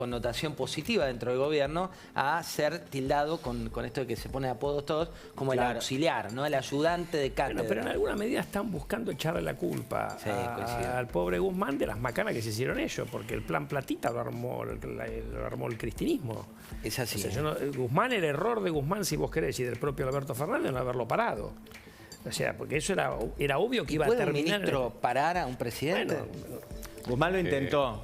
connotación positiva dentro del gobierno a ser tildado con esto de que se pone apodos todos como el auxiliar, ¿no? El ayudante de cátedra. Bueno, pero en alguna medida están buscando echarle la culpa al pobre Guzmán de las macanas que se hicieron ellos, porque el plan Platita lo armó el cristinismo. Es así. O sea, Guzmán, el error de Guzmán, si vos querés, y del propio Alberto Fernández, no haberlo parado. O sea, porque eso era obvio que iba a terminar. ¿Puede un ministro parar a un presidente? Bueno, Guzmán lo intentó.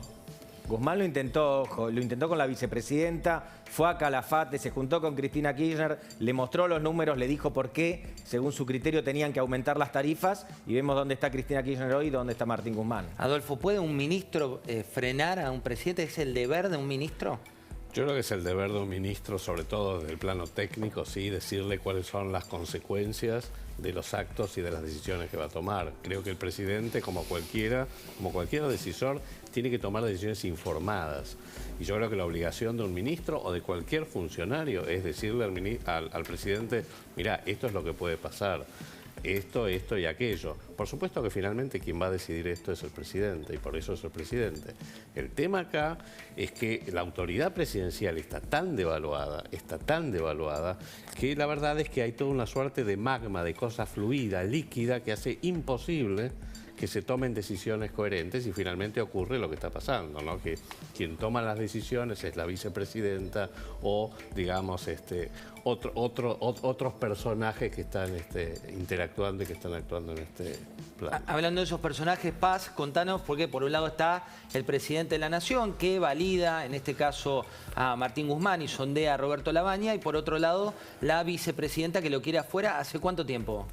Guzmán lo intentó con la vicepresidenta, fue a Calafate, se juntó con Cristina Kirchner, le mostró los números, le dijo por qué, según su criterio, tenían que aumentar las tarifas y vemos dónde está Cristina Kirchner hoy y dónde está Martín Guzmán. Adolfo, ¿puede un ministro frenar a un presidente? ¿Es el deber de un ministro? Yo creo que es el deber de un ministro, sobre todo desde el plano técnico, sí, decirle cuáles son las consecuencias de los actos y de las decisiones que va a tomar. Creo que el presidente, como cualquier decisor, tiene que tomar decisiones informadas. Y yo creo que la obligación de un ministro o de cualquier funcionario es decirle al presidente, mira, esto es lo que puede pasar. Esto y aquello. Por supuesto que finalmente quien va a decidir esto es el presidente y por eso es el presidente. El tema acá es que la autoridad presidencial está tan devaluada, que la verdad es que hay toda una suerte de magma, de cosa fluida, líquida, que hace imposible que se tomen decisiones coherentes y finalmente ocurre lo que está pasando, ¿no? Que quien toma las decisiones es la vicepresidenta o, digamos, otros personajes que están interactuando y que están actuando en este plan. Hablando de esos personajes, Paz, contanos, porque por un lado está el presidente de la Nación, que valida, en este caso, a Martín Guzmán y sondea a Roberto Labaña, y por otro lado, la vicepresidenta que lo quiere afuera. ¿Hace cuánto tiempo?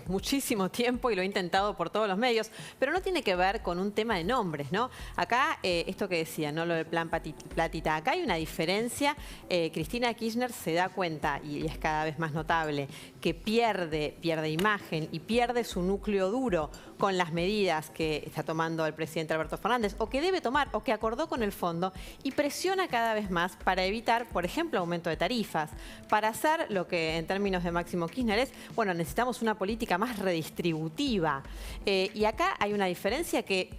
Muchísimo tiempo y lo he intentado por todos los medios, pero no tiene que ver con un tema de nombres, ¿no? Acá, esto que decía, ¿no? Lo del plan Platita, acá hay una diferencia. Cristina Kirchner se da cuenta, y es cada vez más notable, que pierde imagen y pierde su núcleo duro con las medidas que está tomando el presidente Alberto Fernández, o que debe tomar, o que acordó con el fondo, y presiona cada vez más para evitar, por ejemplo, aumento de tarifas, para hacer lo que en términos de Máximo Kirchner es, bueno, necesitamos una política más redistributiva. Y acá hay una diferencia que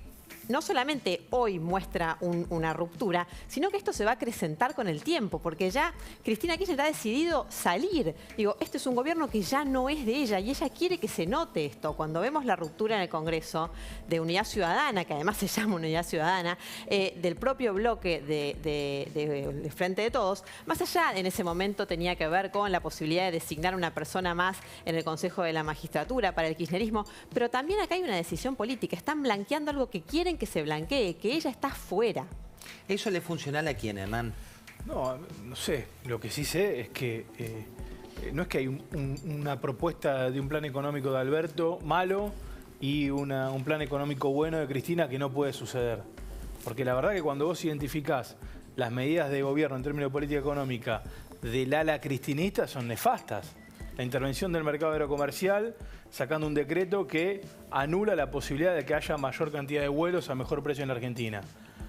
no solamente hoy muestra una ruptura, sino que esto se va a acrecentar con el tiempo, porque ya Cristina Kirchner ha decidido salir. Digo, este es un gobierno que ya no es de ella y ella quiere que se note esto. Cuando vemos la ruptura en el Congreso de Unidad Ciudadana, que además se llama Unidad Ciudadana, del propio bloque de Frente de Todos, más allá en ese momento tenía que ver con la posibilidad de designar una persona más en el Consejo de la Magistratura para el kirchnerismo, pero también acá hay una decisión política. Están blanqueando algo que quieren que se blanquee, que ella está fuera. ¿Eso le funcional a quién, Hernán? No sé. Lo que sí sé es que no es que hay una propuesta de un plan económico de Alberto malo y un plan económico bueno de Cristina que no puede suceder. Porque la verdad que cuando vos identificás las medidas de gobierno en términos de política económica del ala cristinista son nefastas. La intervención del mercado aerocomercial, sacando un decreto que anula la posibilidad de que haya mayor cantidad de vuelos a mejor precio en la Argentina.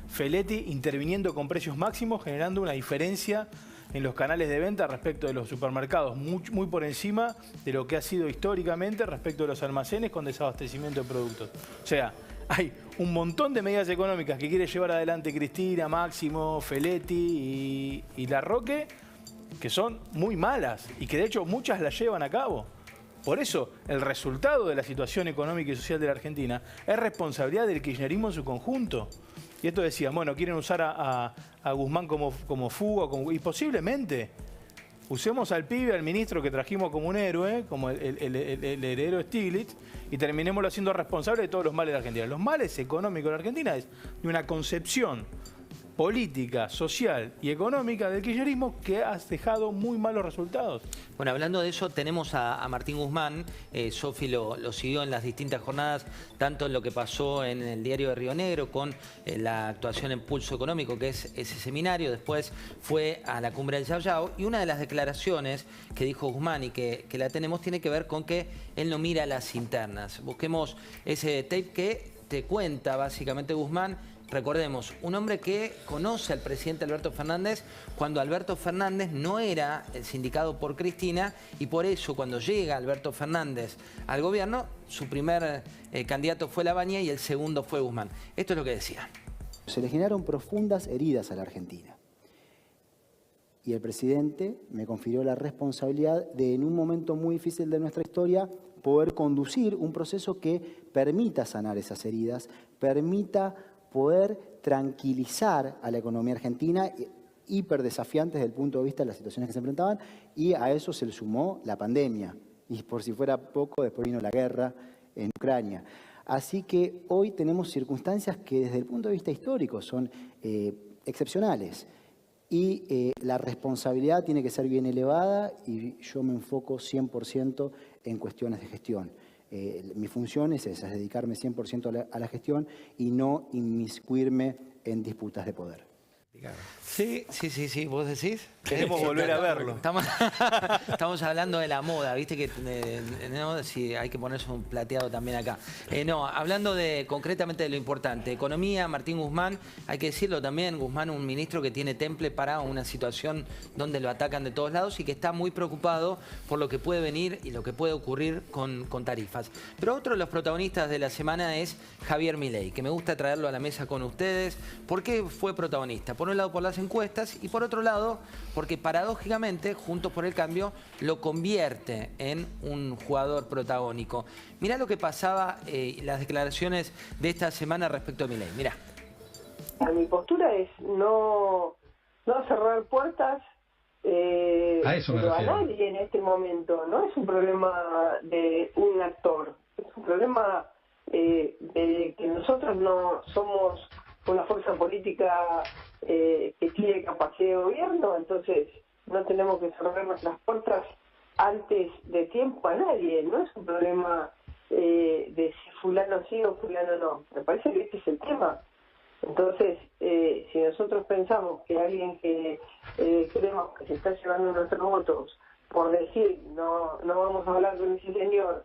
Feletti interviniendo con precios máximos, generando una diferencia en los canales de venta respecto de los supermercados, muy por encima de lo que ha sido históricamente respecto de los almacenes con desabastecimiento de productos. O sea, hay un montón de medidas económicas que quiere llevar adelante Cristina, Máximo, Feletti y Larroque, que son muy malas y que de hecho muchas las llevan a cabo. Por eso el resultado de la situación económica y social de la Argentina es responsabilidad del kirchnerismo en su conjunto. Y esto decían, bueno, quieren usar a Guzmán como fuga, y posiblemente usemos al pibe, al ministro que trajimos como un héroe, como el heredero Stiglitz, y terminémoslo haciendo responsable de todos los males de la Argentina. Los males económicos de la Argentina es de una concepción política, social y económica del kirchnerismo que ha dejado muy malos resultados. Bueno, hablando de eso, tenemos a Martín Guzmán. Sofi lo siguió en las distintas jornadas, tanto en lo que pasó en el diario de Río Negro con la actuación en Pulso Económico, que es ese seminario. Después fue a la cumbre del Yao Yao y una de las declaraciones que dijo Guzmán y que la tenemos tiene que ver con que él no mira las internas. Busquemos ese tape que te cuenta básicamente Guzmán. Recordemos, un hombre que conoce al presidente Alberto Fernández cuando Alberto Fernández no era el sindicado por Cristina y por eso cuando llega Alberto Fernández al gobierno, su primer candidato fue Labaña y el segundo fue Guzmán. Esto es lo que decía. Se le generaron profundas heridas a la Argentina. y el presidente me confirió la responsabilidad de, en un momento muy difícil de nuestra historia, poder conducir un proceso que permita sanar esas heridas, permita poder tranquilizar a la economía argentina, hiper desafiantes desde el punto de vista de las situaciones que se enfrentaban, y a eso se le sumó la pandemia. Y por si fuera poco, después vino la guerra en Ucrania. Así que hoy tenemos circunstancias que desde el punto de vista histórico son excepcionales. Y la responsabilidad tiene que ser bien elevada y yo me enfoco 100% en cuestiones de gestión. Mi función es esa, es dedicarme 100% a la gestión y no inmiscuirme en disputas de poder. Sí, ¿vos decís? Queremos volver a verlo. Estamos hablando de la moda, viste que no, sí, hay que ponerse un plateado también acá. No, hablando concretamente de lo importante, economía, Martín Guzmán, hay que decirlo también, Guzmán, un ministro que tiene temple para una situación donde lo atacan de todos lados y que está muy preocupado por lo que puede venir y lo que puede ocurrir con tarifas. Pero otro de los protagonistas de la semana es Javier Milei, que me gusta traerlo a la mesa con ustedes. ¿Por qué fue protagonista? Por un lado por las encuestas y por otro lado porque paradójicamente Juntos por el Cambio lo convierte en un jugador protagónico. Mirá lo que pasaba, las declaraciones de esta semana respecto a Milei. Mirá. Mi postura es no cerrar puertas a eso me refiero. A nadie en este momento. No es un problema de un actor, es un problema de que nosotros no somos una fuerza política que tiene capacidad de gobierno, entonces no tenemos que cerrar nuestras puertas antes de tiempo a nadie. No es un problema de si fulano sí o fulano no. Me parece que este es el tema. Entonces, si nosotros pensamos que alguien que creemos que se está llevando nuestros votos por decir no vamos a hablar con ese señor,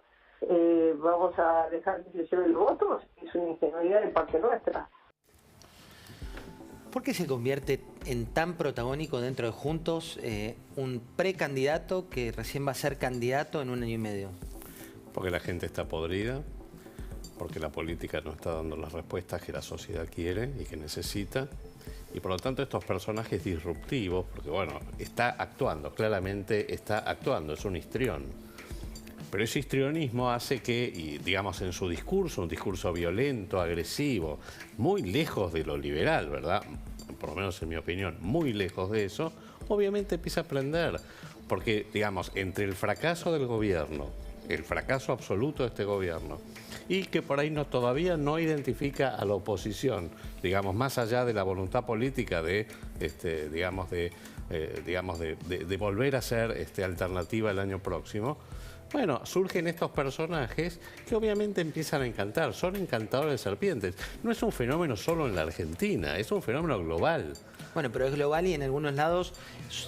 vamos a dejar que se lleven los votos, es una ingenuidad de parte nuestra. ¿Por qué se convierte en tan protagónico dentro de Juntos un precandidato que recién va a ser candidato en 1 año y medio? Porque la gente está podrida, porque la política no está dando las respuestas que la sociedad quiere y que necesita. Y por lo tanto estos personajes disruptivos, porque bueno, está actuando, claramente está actuando, es un histrión. Pero ese histrionismo hace que, y digamos en su discurso, un discurso violento, agresivo, muy lejos de lo liberal, ¿verdad? Por lo menos en mi opinión, muy lejos de eso, obviamente empieza a aprender. Porque, digamos, entre el fracaso del gobierno, el fracaso absoluto de este gobierno, y que por ahí todavía no identifica a la oposición, digamos, más allá de la voluntad política de, de volver a ser alternativa el año próximo. Bueno, surgen estos personajes que obviamente empiezan a encantar, son encantadores de serpientes. No es un fenómeno solo en la Argentina, es un fenómeno global. Bueno, pero es global y en algunos lados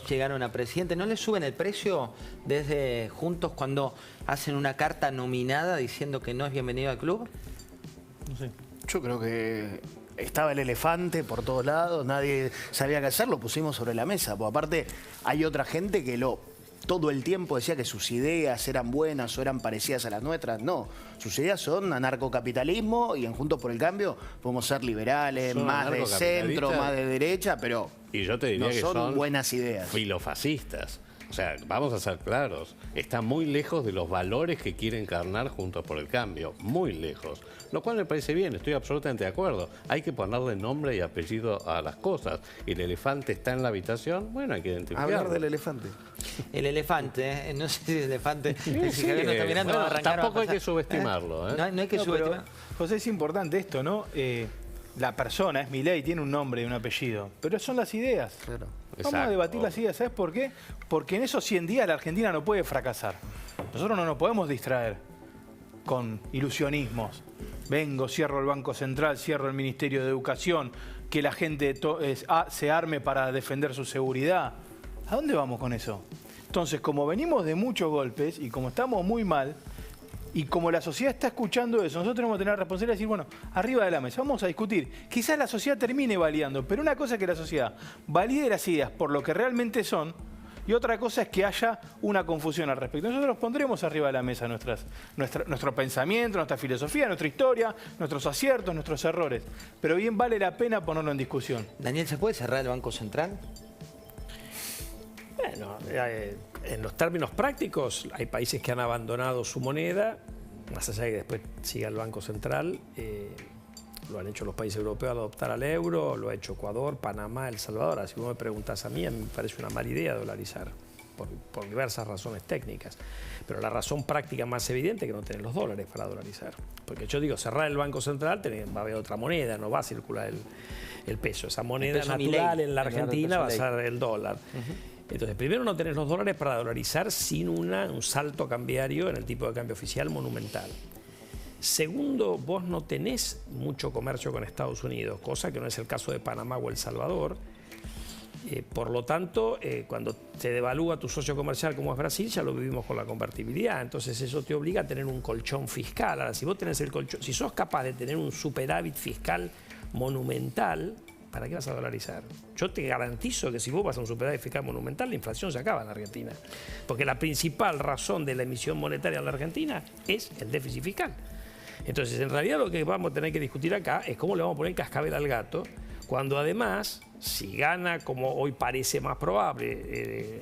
llegaron a presidente. ¿No le suben el precio desde Juntos cuando hacen una carta nominada diciendo que no es bienvenido al club? No sé. Yo creo que estaba el elefante por todos lados, nadie sabía qué hacer, lo pusimos sobre la mesa. Porque aparte hay otra gente que todo el tiempo decía que sus ideas eran buenas o eran parecidas a las nuestras. No, sus ideas son anarcocapitalismo y en Juntos por el Cambio podemos ser liberales, más de centro, más de derecha, pero y yo te diría no que son buenas ideas. Filofascistas. O sea, vamos a ser claros, está muy lejos de los valores que quiere encarnar Juntos por el Cambio, muy lejos. Lo cual me parece bien, estoy absolutamente de acuerdo. Hay que ponerle nombre y apellido a las cosas. El elefante está en la habitación, bueno, hay que identificarlo. Hablar del elefante. El elefante, no sé si el elefante, sí, no está mirando, bueno, tampoco hay que subestimarlo. No hay que subestimar. José, es importante esto, ¿no? La persona es Milei, tiene un nombre y un apellido, pero son las ideas. Claro. Vamos a debatir las ideas, ¿sabes por qué? Porque en esos 100 días la Argentina no puede fracasar. Nosotros no nos podemos distraer con ilusionismos. Vengo, cierro el Banco Central, cierro el Ministerio de Educación, que la gente se arme para defender su seguridad. ¿A dónde vamos con eso? Entonces, como venimos de muchos golpes y como estamos muy mal, y como la sociedad está escuchando eso, nosotros tenemos que tener la responsabilidad de decir, bueno, arriba de la mesa, vamos a discutir. Quizás la sociedad termine validando, pero una cosa es que la sociedad valide las ideas por lo que realmente son, y otra cosa es que haya una confusión al respecto. Nosotros pondremos arriba de la mesa nuestro pensamiento, nuestra filosofía, nuestra historia, nuestros aciertos, nuestros errores. Pero bien vale la pena ponerlo en discusión. Daniel, ¿se puede cerrar el Banco Central? Bueno, en los términos prácticos hay países que han abandonado su moneda, más allá de que después siga el Banco Central. Lo han hecho los países europeos al adoptar al euro, lo ha hecho Ecuador, Panamá, El Salvador. Así que vos me preguntás a mí me parece una mala idea dolarizar, por diversas razones técnicas. Pero la razón práctica más evidente es que no tenés los dólares para dolarizar. Porque yo digo, cerrar el Banco Central, va a haber otra moneda, no va a circular el peso. Esa moneda natural en la Argentina va a ser el dólar. Entonces, primero no tenés los dólares para dolarizar sin un salto cambiario en el tipo de cambio oficial monumental. Segundo, vos no tenés mucho comercio con Estados Unidos, cosa que no es el caso de Panamá o El Salvador. Por lo tanto, cuando te devalúa tu socio comercial como es Brasil, ya lo vivimos con la convertibilidad. Entonces eso te obliga a tener un colchón fiscal. Ahora, si vos tenés el colchón, si sos capaz de tener un superávit fiscal monumental, ¿para qué vas a dolarizar? Yo te garantizo que si vos vas a un superávit fiscal monumental, la inflación se acaba en la Argentina. Porque la principal razón de la emisión monetaria en la Argentina es el déficit fiscal. Entonces, en realidad lo que vamos a tener que discutir acá es cómo le vamos a poner cascabel al gato, cuando además, si gana, como hoy parece más probable,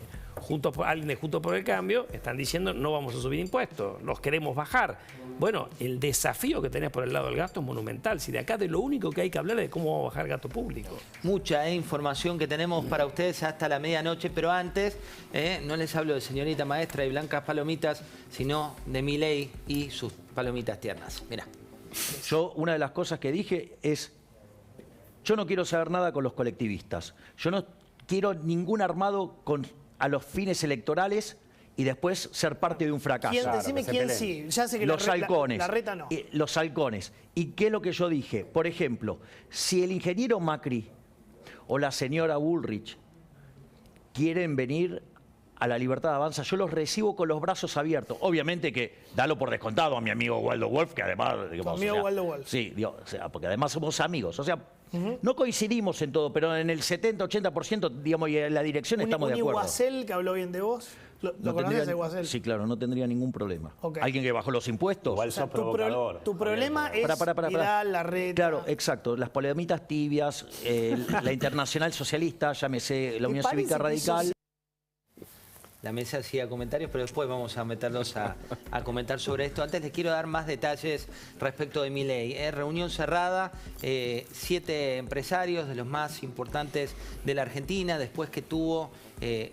alguien de Juntos por el Cambio, están diciendo no vamos a subir impuestos, los queremos bajar. Bueno, el desafío que tenés por el lado del gasto es monumental. Si de acá de lo único que hay que hablar es de cómo vamos a bajar el gasto público. Mucha información que tenemos para ustedes hasta la medianoche, pero antes no les hablo de señorita maestra y blancas palomitas, sino de Milei y sus palomitas tiernas. Mirá. Yo, una de las cosas que dije es, yo no quiero saber nada con los colectivistas. Yo no quiero ningún armado a los fines electorales y después ser parte de un fracaso. ¿Quién? Decime quién sí. Ya sé que los halcones. La reta no. Los halcones. ¿Y qué es lo que yo dije? Por ejemplo, si el ingeniero Macri o la señora Bullrich quieren venir a La Libertad Avanza, yo los recibo con los brazos abiertos. Obviamente que dalo por descontado a mi amigo Waldo Wolf, que además... Digamos, amigo Waldo Wolf. Sí, digo, o sea, porque además somos amigos. O sea, no coincidimos en todo, pero en el 70-80%, digamos, y en la dirección estamos de acuerdo. ¿Un Iguacel que habló bien de vos? ¿Lo conoces a Iguacel? Sí, claro, no tendría ningún problema. Okay. ¿Alguien que bajó los impuestos? Igual sos provocador. Tu problema es Vidal, Larreta... Claro, exacto. Las palomitas tibias, la Internacional Socialista, llámese la Unión Cívica Radical... La mesa hacía comentarios, pero después vamos a meterlos a comentar sobre esto. Antes les quiero dar más detalles respecto de Milei. Reunión cerrada, 7 empresarios de los más importantes de la Argentina, después que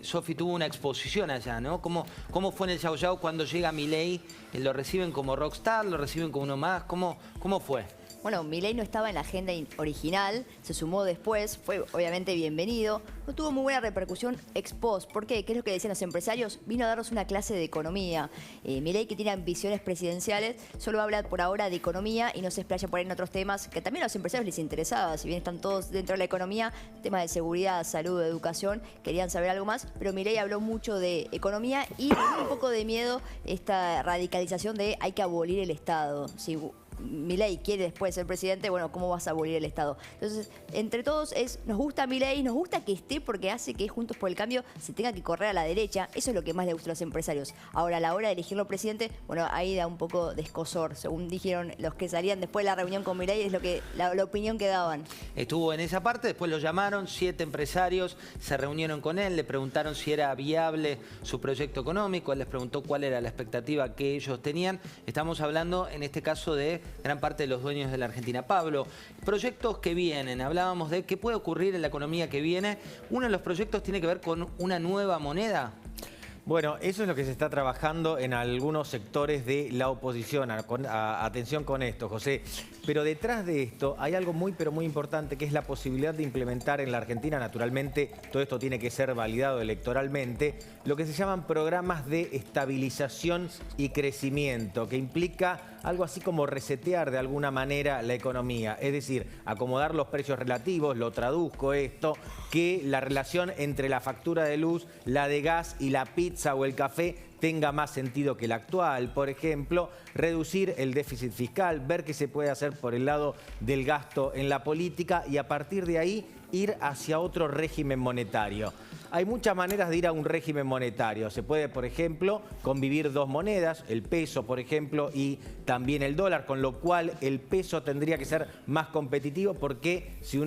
Sofi tuvo una exposición allá, ¿no? ¿Cómo fue en el Yao Yao cuando llega Milei? ¿Lo reciben como rockstar? ¿Lo reciben como uno más? ¿Cómo fue? Bueno, Milei no estaba en la agenda original, se sumó después, fue obviamente bienvenido. No tuvo muy buena repercusión ex post. ¿Por qué? ¿Qué es lo que decían los empresarios? Vino a darnos una clase de economía. Milei, que tiene ambiciones presidenciales, solo habla por ahora de economía y no se explaya por ahí en otros temas que también a los empresarios les interesaba. Si bien están todos dentro de la economía, temas de seguridad, salud, educación, querían saber algo más. Pero Milei habló mucho de economía y le dio un poco de miedo esta radicalización de hay que abolir el Estado. Si Milei quiere después ser presidente, bueno, ¿cómo vas a abolir el Estado? Entonces, entre todos nos gusta Milei, nos gusta que esté porque hace que Juntos por el Cambio se tenga que correr a la derecha. Eso es lo que más le gusta a los empresarios. Ahora, a la hora de elegirlo presidente, bueno, ahí da un poco de escozor. Según dijeron los que salían después de la reunión con Milei, es lo que la opinión que daban. Estuvo en esa parte, después lo llamaron, 7 empresarios, se reunieron con él, le preguntaron si era viable su proyecto económico, él les preguntó cuál era la expectativa que ellos tenían. Estamos hablando, en este caso, de gran parte de los dueños de la Argentina. Pablo, proyectos que vienen, hablábamos de qué puede ocurrir en la economía que viene. Uno de los proyectos tiene que ver con una nueva moneda. Bueno, eso es lo que se está trabajando en algunos sectores de la oposición. Atención con esto, José. Pero detrás de esto hay algo muy, pero muy importante, que es la posibilidad de implementar en la Argentina, naturalmente, todo esto tiene que ser validado electoralmente, lo que se llaman programas de estabilización y crecimiento, que implica algo así como resetear de alguna manera la economía. Es decir, acomodar los precios relativos, lo traduzco esto, que la relación entre la factura de luz, la de gas y la pizza o el café tenga más sentido que el actual. Por ejemplo, reducir el déficit fiscal, ver qué se puede hacer por el lado del gasto en la política y a partir de ahí ir hacia otro régimen monetario. hay muchas maneras de ir a un régimen monetario. Se puede, por ejemplo, convivir dos monedas, el peso, por ejemplo, y también el dólar, con lo cual el peso tendría que ser más competitivo porque si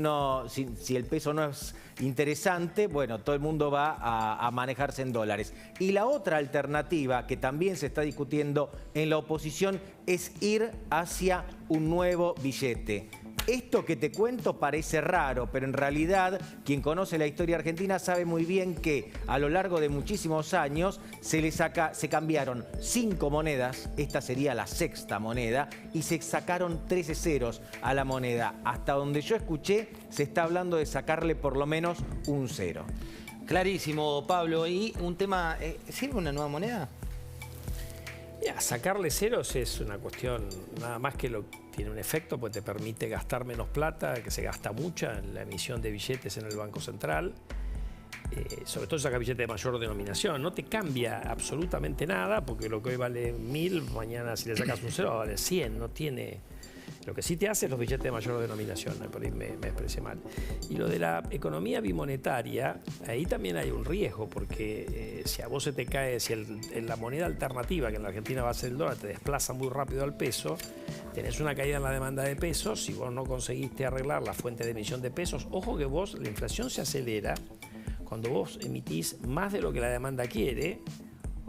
el peso no es interesante, bueno, todo el mundo va a manejarse en dólares. Y la otra alternativa que también se está discutiendo en la oposición es ir hacia un nuevo billete. Esto que te cuento parece raro, pero en realidad quien conoce la historia argentina sabe muy bien que a lo largo de muchísimos años se cambiaron 5 monedas, esta sería la 6ª moneda, y se sacaron 13 ceros a la moneda. Hasta donde yo escuché, se está hablando de sacarle por lo menos un 0. Clarísimo, Pablo. Y un tema, ¿sirve una nueva moneda? Ya, sacarle ceros es una cuestión, nada más que tiene un efecto, pues te permite gastar menos plata, que se gasta mucha en la emisión de billetes en el Banco Central. Sobre todo saca billetes de mayor denominación. No te cambia absolutamente nada, porque lo que hoy vale 1000, mañana si le sacas un 0 vale 100, no tiene... Lo que sí te hace es los billetes de mayor denominación, por ahí me expresé mal. Y lo de la economía bimonetaria, ahí también hay un riesgo, porque si a vos se te cae, si la moneda alternativa, que en la Argentina va a ser el dólar, te desplaza muy rápido al peso, tenés una caída en la demanda de pesos, si vos no conseguiste arreglar la fuente de emisión de pesos, ojo que la inflación se acelera cuando vos emitís más de lo que la demanda quiere,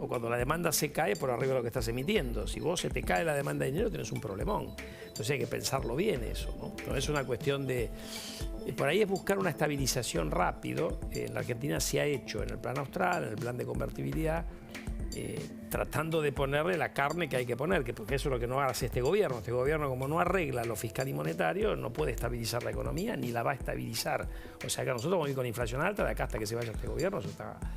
o cuando la demanda se cae por arriba de lo que estás emitiendo. Si vos se te cae la demanda de dinero, tenés un problemón. Entonces hay que pensarlo bien eso, ¿no? No es una cuestión de... Por ahí es buscar una estabilización rápido. En la Argentina se ha hecho en el plan austral, en el plan de convertibilidad, tratando de ponerle la carne que hay que poner, porque eso es lo que no hace este gobierno. Este gobierno, como no arregla lo fiscal y monetario, no puede estabilizar la economía ni la va a estabilizar. O sea que nosotros vamos a ir con inflación alta de acá hasta que se vaya este gobierno, eso está